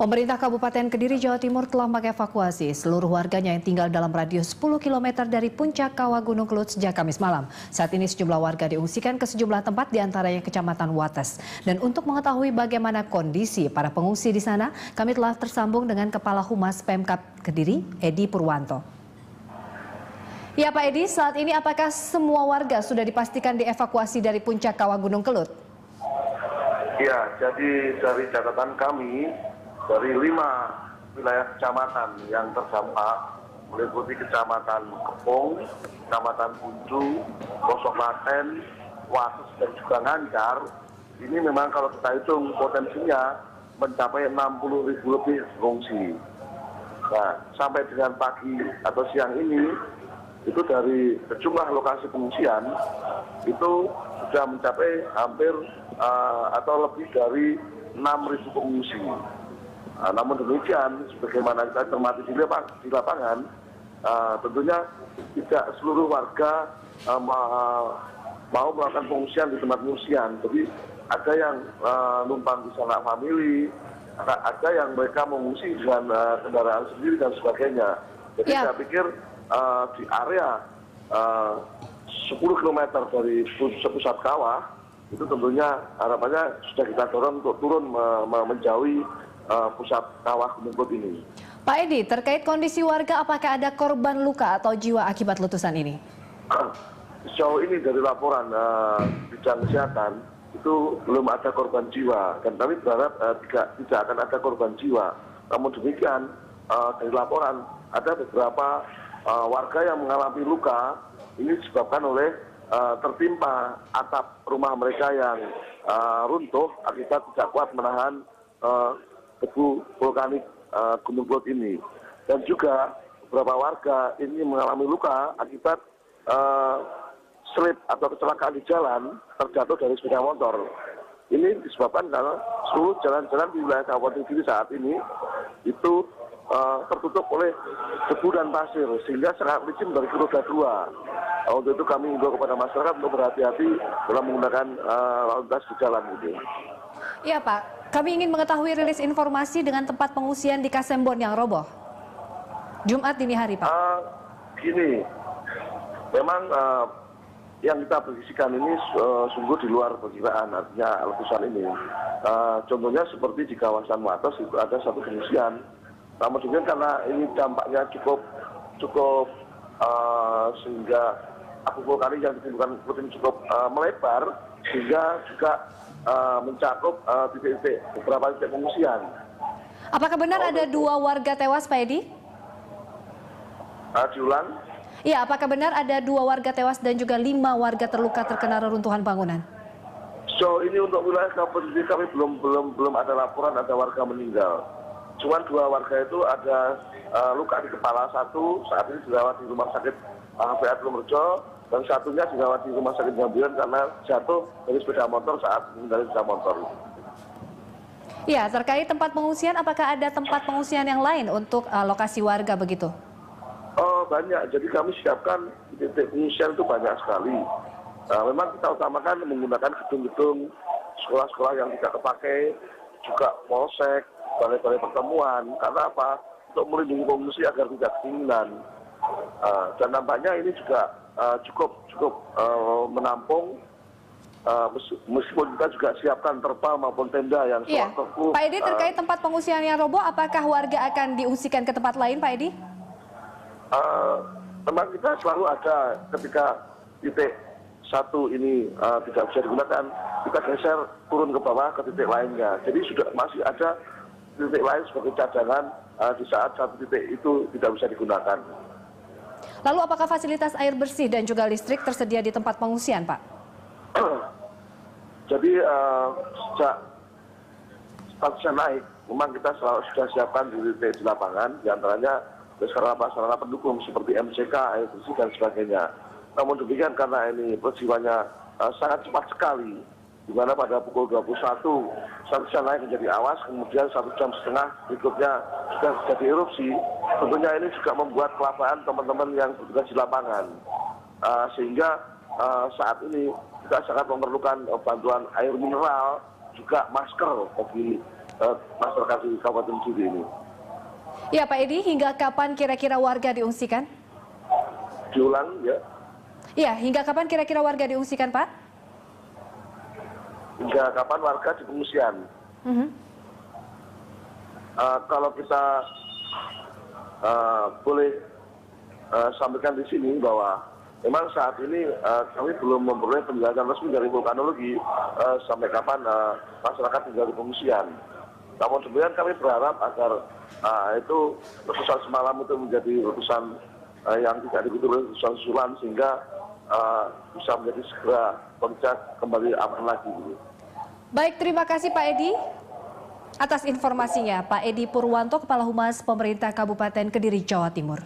Pemerintah Kabupaten Kediri, Jawa Timur telah mengevakuasi seluruh warganya yang tinggal dalam radius 10 km dari puncak kawah Gunung Kelut sejak Kamis malam. Saat ini sejumlah warga diungsikan ke sejumlah tempat diantaranya Kecamatan Wates. Dan untuk mengetahui bagaimana kondisi para pengungsi di sana, kami telah tersambung dengan Kepala Humas Pemkab Kediri, Edi Purwanto. Ya Pak Edi, saat ini apakah semua warga sudah dipastikan dievakuasi dari puncak kawah Gunung Kelut? Ya, jadi dari catatan kami, dari 5 wilayah kecamatan yang terdampak meliputi Kecamatan Kepung, Kecamatan Bunju, Kosoklaten, Wates dan juga Ngancar. Ini memang kalau kita hitung potensinya mencapai 60.000 lebih pengungsi. Nah, sampai dengan pagi atau siang ini, itu dari sejumlah lokasi pengungsian itu sudah mencapai hampir atau lebih dari 6.000 pengungsi. Namun demikian, sebagaimana kita cermati di lapangan, tentunya tidak seluruh warga mau melakukan pengungsian di tempat pengungsian. Jadi ada yang numpang di sanak famili, ada yang mereka mengungsi dengan kendaraan sendiri dan sebagainya. Jadi saya pikir di area 10 km dari pusat kawah, itu tentunya harapannya sudah kita dorong untuk turun menjauhi pusat kawah Gunung Kelut ini. Pak Edi, terkait kondisi warga, apakah ada korban luka atau jiwa akibat letusan ini? Sejauh ini dari laporan bidang kesehatan itu belum ada korban jiwa, dan kami berharap tidak akan ada korban jiwa. Namun demikian dari laporan ada beberapa warga yang mengalami luka ini disebabkan oleh tertimpa atap rumah mereka yang runtuh akibat tidak kuat menahan debu vulkanik Gunung Kelut ini. Dan juga beberapa warga ini mengalami luka akibat slip atau kecelakaan di jalan terjatuh dari sepeda motor. Ini disebabkan karena seluruh jalan-jalan di wilayah Kabupaten Kediri saat ini itu tertutup oleh debu dan pasir sehingga sangat licin dari roda 2. Untuk itu kami himbau kepada masyarakat untuk berhati-hati dalam menggunakan lalu lintas di jalan gitu. Iya Pak, kami ingin mengetahui rilis informasi dengan tempat pengungsian di Kasembon yang roboh Jumat dini hari Pak. Gini, memang yang kita prediksikan ini sungguh di luar perkiraan, artinya letusan ini. Contohnya seperti di kawasan Wates itu ada satu pengungsian. Namun demikian karena ini dampaknya cukup sehingga abu vulkanik yang ditimbulkan ini cukup melebar sehingga juga mencakup titik-titik beberapa titik pengungsian. Apakah benar ada 2 warga tewas Pak Edi? Diulang? Iya, apakah benar ada 2 warga tewas dan juga 5 warga terluka terkena reruntuhan bangunan? So ini untuk wilayah Kabupaten kami belum ada laporan ada warga meninggal. Cuman 2 warga itu ada luka di kepala, satu saat ini dirawat di rumah sakit PA Purworejo, dan satunya dirawat di rumah sakit Jambilan karena jatuh dari sepeda motor saat mengendarai sepeda motor. Ya, terkait tempat pengungsian, apakah ada tempat pengungsian yang lain untuk lokasi warga begitu? Oh banyak, jadi kami siapkan titik pengungsian itu banyak sekali. Memang kita utamakan menggunakan gedung-gedung sekolah-sekolah yang tidak terpakai, juga polsek, balai-balai pertemuan. Karena apa? Untuk melindungi pengungsi agar tidak kedinginan. Dan nampaknya ini juga cukup menampung, meskipun kita juga siapkan terpal maupun tenda yang Pak Edi, terkait tempat pengungsian yang roboh, apakah warga akan diungsikan ke tempat lain Pak Edi? Memang kita selalu ada ketika titik satu ini tidak bisa digunakan, kita geser turun ke bawah ke titik lainnya. Jadi sudah masih ada titik lain sebagai cadangan di saat satu titik itu tidak bisa digunakan. Lalu apakah fasilitas air bersih dan juga listrik tersedia di tempat pengungsian Pak? Jadi sejak statusnya naik, memang kita selalu sudah siapkan di titik di lapangan, diantaranya sarana pendukung seperti MCK, air bersih dan sebagainya. Namun demikian karena ini peristiwanya sangat cepat sekali, di mana pada pukul 21 statusnya naik menjadi awas, kemudian 1,5 jam berikutnya sudah jadi erupsi. Tentunya ini juga membuat kelabakan teman-teman yang bertugas di lapangan, sehingga saat ini kita sangat memerlukan bantuan air mineral, juga masker bagi masyarakat di Kabupaten Kediri ini. Ya Pak Edi, hingga kapan kira-kira warga diungsikan? Diulang ya. Ya, hingga kapan kira-kira warga diungsikan Pak? Hingga kapan warga di pengungsian? Kalau kita boleh sampaikan di sini bahwa memang saat ini kami belum memperoleh penjelasan resmi dari vulkanologi sampai kapan masyarakat tinggal di pengungsian. Namun sebenarnya kami berharap agar itu letusan semalam itu menjadi letusan yang tidak diikuti oleh letusan susulan sehingga bisa menjadi segera puncak kembali aman lagi. Baik, terima kasih Pak Edi atas informasinya. Pak Edi Purwanto, Kepala Humas Pemerintah Kabupaten Kediri, Jawa Timur.